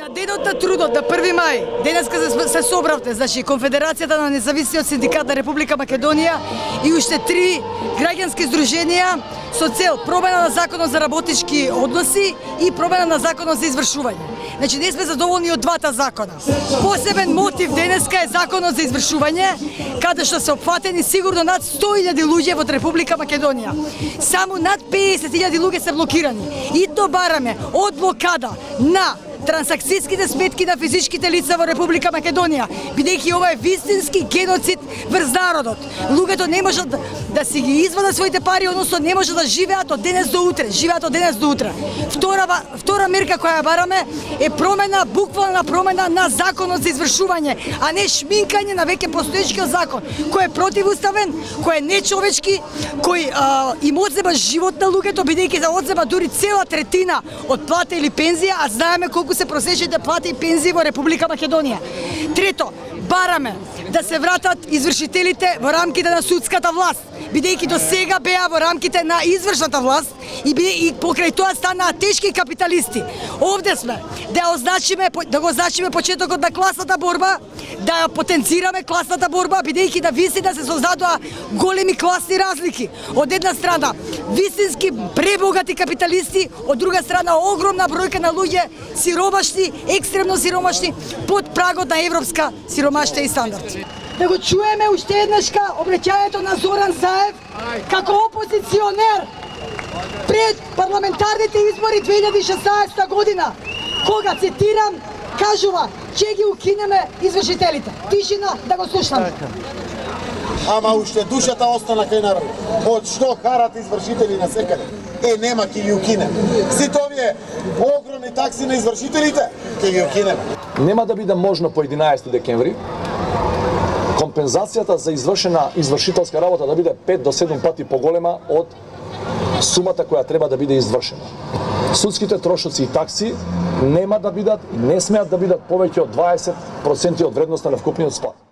На денот на трудот, на 1 мај, денеска се собравте, значи Конфедерацијата на независниот синдикат на Република Македонија и уште 3 граѓански здруженија со цел промена на законот за работнички односи и промена на законот за извршување. Значи не сме задоволни од двата закона. Посебен мотив денеска е законот за извршување, каде што се опфатени сигурно над 100.000 луѓе во Република Македонија. Само над 50.000 луѓе се блокирани. И то бараме од блокада на трансакцијските сметки на физичките лица во Република Македонија, бидејќи ова е вистински геноцид врз народот. Луѓето не можат да си ги извадат своите пари, односно не можат да живеат од денес до утре, живеат од денес до утре. Втора мерка која бараме е промена, буквална промена на законот за извршување, а не шминкање на веќе постоечкиот закон, кој е противуставен, кој е нечовечки, кој им одзема живот на луѓето, бидејќи да одзема дури цела третина од плата или пензија, а знаеме колку се просечните плати и пензии во Република Македонија. Трето, бараме да се вратат извршителите во рамките на судската власт, бидејќи до сега беа во рамките на извршната власт и покрај тоа станаа тешки капиталисти. Овде сме да го означиме почетокот на класната борба, да ја потенцираме класната борба, бидејќи да вистина се создадоа големи класни разлики. Од една страна вистински пребогати капиталисти, од друга страна огромна бројка на луѓе сиромашни, екстремно сиромашни, под прагот на европска сиромаштва и стандард. Да го чуеме уште еднашка обраќањето на Зоран Заев како опозиционер пред парламентарните избори 2016 година, кога, цитирам, кажува, ќе ги укинеме извршителите. Тишина, да го слушаме. Ама уште душата остана кај народ. Од што харат извршители на секаде? Нема, ќе ги укинеме. Сите овие огромни такси на извршителите, ќе ги укинеме. Нема да биде можно по 11 декември компензацијата за извршена извршителска работа да биде 5 до 7 пати поголема од сумата која треба да биде извршена. Судските трошоци и такси нема да бидат и не смеат да бидат повеќе од 20% од вредноста на вкупниот сплат.